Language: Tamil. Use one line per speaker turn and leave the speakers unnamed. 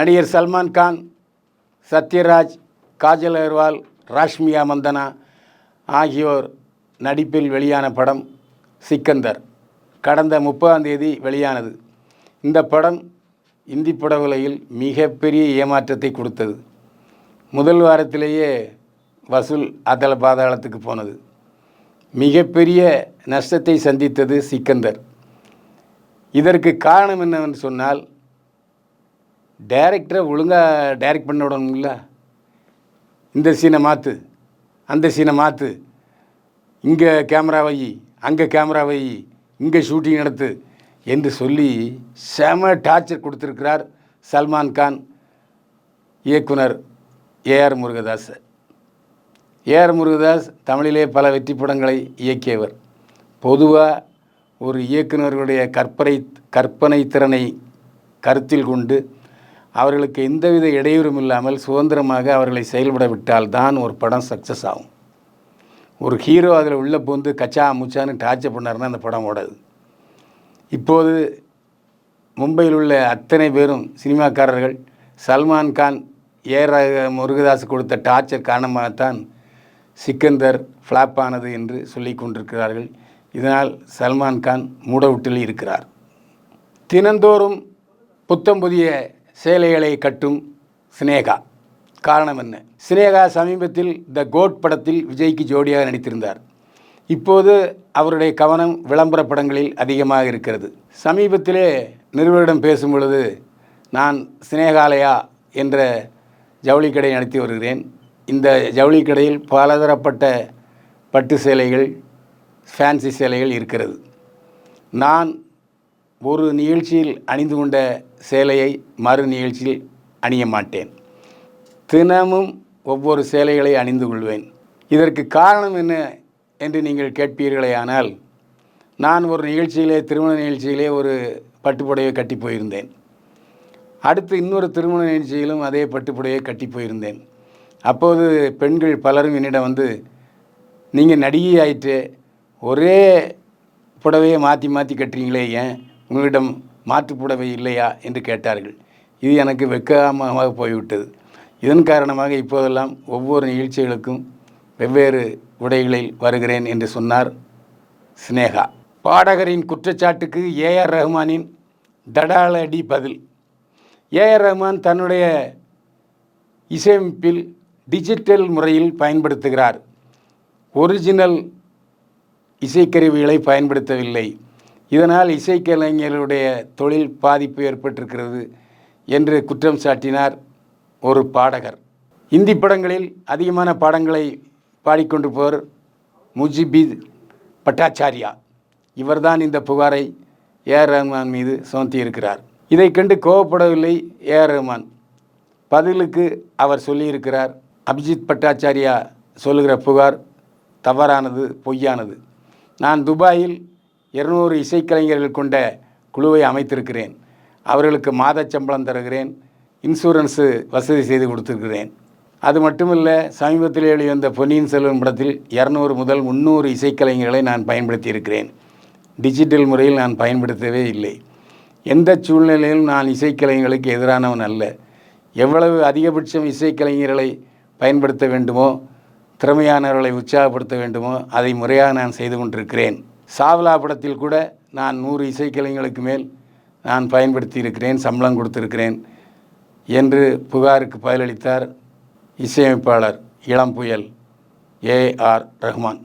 நடிகர் சல்மான் கான், சத்யராஜ், காஜல் அகர்வால், ராஷ்மியா மந்தனா ஆகியோர் நடிப்பில் வெளியான படம் சிக்கந்தர். கடந்த 30ஆம் தேதி வெளியானது. இந்த படம் இந்தி பட உலகில் மிகப்பெரிய ஏமாற்றத்தை கொடுத்தது. முதல் வாரத்திலேயே வசூல் அதல பாதாளத்துக்கு போனது. மிகப்பெரிய நஷ்டத்தை சந்தித்தது சிக்கந்தர். இதற்கு காரணம் என்னவென்று சொன்னால், டைரக்டரை ஒழுங்காக டைரக்ட் பண்ண விடணும்ல. இந்த சீனை மாற்று, அந்த சீனை மாற்று, இங்கே கேமரா வை, அங்கே கேமரா வை, இங்கே ஷூட்டிங் நடத்து என்று சொல்லி செம டார்ச்சர் கொடுத்துருக்கிறார் சல்மான் கான் இயக்குனர் ஏஆர் முருகதாஸ். ஏஆர் முருகதாஸ் தமிழிலே பல வெற்றி படங்களை இயக்கியவர். பொதுவாக ஒரு இயக்குநர்களுடைய கற்பனை திறனை கருத்தில் கொண்டு அவர்களுக்கு எந்தவித இடையூறும் இல்லாமல் சுதந்திரமாக அவர்களை செயல்பட விட்டால்தான் ஒரு படம் சக்ஸஸ் ஆகும். ஒரு ஹீரோ அதில் உள்ளே போந்து கச்சா முச்சான்னு டார்ச்சர் பண்ணாருன்னா அந்த படம் ஓடாது. இப்போது மும்பையில் உள்ள அத்தனை பேரும் சினிமாக்காரர்கள் சல்மான் கான் ஏஆர் முருகதாஸ் கொடுத்த டார்ச்சர் காரணமாகத்தான் சிக்கந்தர் ஃப்ளாப் ஆனது என்று சொல்லி கொண்டிருக்கிறார்கள். இதனால் சல்மான் கான் மூடவுட்டில் இருக்கிறார். தினந்தோறும் புத்தம் புதிய சேலைகளை கட்டும் சினேகா. காரணம் என்ன? சினேகா சமீபத்தில் த கோட் படத்தில் விஜய்க்கு ஜோடியாக நடித்திருந்தார். இப்போது அவருடைய கவனம் விளம்பர படங்களில் அதிகமாக இருக்கிறது. சமீபத்திலே நிருபரிடம் பேசும் பொழுது, நான் சினேகாலயா என்ற ஜவுளி கடை நடத்தி வருகிறேன். இந்த ஜவுளி கடையில் பலதரப்பட்ட பட்டு சேலைகள், ஃபேன்சி சேலைகள் இருக்கிறது. நான் ஒரு நிகழ்ச்சியில் அணிந்து கொண்ட சேலையை மறு நிகழ்ச்சியில் அணிய மாட்டேன். தினமும் ஒவ்வொரு சேலைகளை அணிந்து கொள்வேன். இதற்கு காரணம் என்ன என்று நீங்கள் கேட்பீர்களே. ஆனால் நான் ஒரு நிகழ்ச்சியிலே, திருமண நிகழ்ச்சியிலே ஒரு பட்டுப்புடவையை கட்டி போயிருந்தேன். அடுத்து இன்னொரு திருமண நிகழ்ச்சியிலும் அதே பட்டுப்புடவையை கட்டி போயிருந்தேன். அப்போது பெண்கள் பலரும் என்னிடம் வந்து, நீங்கள் நடிகை ஆயிட்டு ஒரே புடவையை மாற்றி மாற்றி கட்டுறீங்களே, ஏன் உங்களிடம் மாற்று புடவை இல்லையா என்று கேட்டார்கள். இது எனக்கு வெட்கமாக போய்விட்டது. இதன் காரணமாக இப்போதெல்லாம் ஒவ்வொரு நிகழ்ச்சிகளுக்கும் வெவ்வேறு உடைகளில் வருகிறேன் என்று சொன்னார் சினேகா. பாடகரின் குற்றச்சாட்டுக்கு ஏஆர் ரஹ்மானின் தடாலடி பதில். ஏஆர் ரஹ்மான் தன்னுடைய இசையமைப்பில் டிஜிட்டல் முறையில் பயன்படுத்துகிறார். ஒரிஜினல் இசைக்கருவிகளை பயன்படுத்தவில்லை. இதனால் இசைக்கலைஞர்களுடைய தொழில் பாதிப்பு ஏற்பட்டிருக்கிறது என்று குற்றம் சாட்டினார் ஒரு பாடகர். இந்தி படங்களில் அதிகமான பாடங்களை பாடிக்கொண்டு போவர் முஜிபித் பட்டாச்சாரியா. இவர்தான் இந்த புகாரை ஏஆர் ரஹ்மான் மீது சுமத்தியிருக்கிறார். இதை கண்டு கோபப்படவில்லை ஏஆர் ரஹ்மான். பதிலுக்கு அவர் சொல்லியிருக்கிறார், அபிஜித் பட்டாச்சாரியா சொல்லுகிற புகார் தவறானது, பொய்யானது. நான் துபாயில் 200 இசைக்கலைஞர்கள் கொண்ட குழுவை அமைத்திருக்கிறேன். அவர்களுக்கு மாத சம்பளம் தருகிறேன், இன்சூரன்ஸு வசதி செய்து கொடுத்துருக்கிறேன். அது மட்டுமில்லை, சமீபத்தில் வெளிவந்த பொன்னியின் செல்வன் படத்தில் 200 முதல் 300 இசைக்கலைஞர்களை நான் பயன்படுத்தியிருக்கிறேன். டிஜிட்டல் முறையில் நான் பயன்படுத்தவே இல்லை. எந்த சூழ்நிலையிலும் நான் இசைக்கலைஞர்களுக்கு எதிரானவன் அல்ல. எவ்வளவு அதிகபட்சம் இசைக்கலைஞர்களை பயன்படுத்த வேண்டுமோ, திறமையானவர்களை உற்சாகப்படுத்த வேண்டுமோ அதை முறையாக நான் செய்து கொண்டிருக்கிறேன். சாவ்லா படத்தில் கூட நான் 100 இசைக்கலைஞர்களுக்கு மேல் நான் பயன்படுத்தி இருக்கிறேன், சம்பளம் கொடுத்திருக்கிறேன் என்று புகாருக்கு பதிலளித்தார் இசையமைப்பாளர் இளம்புயல் ஏஆர் ரஹ்மான்.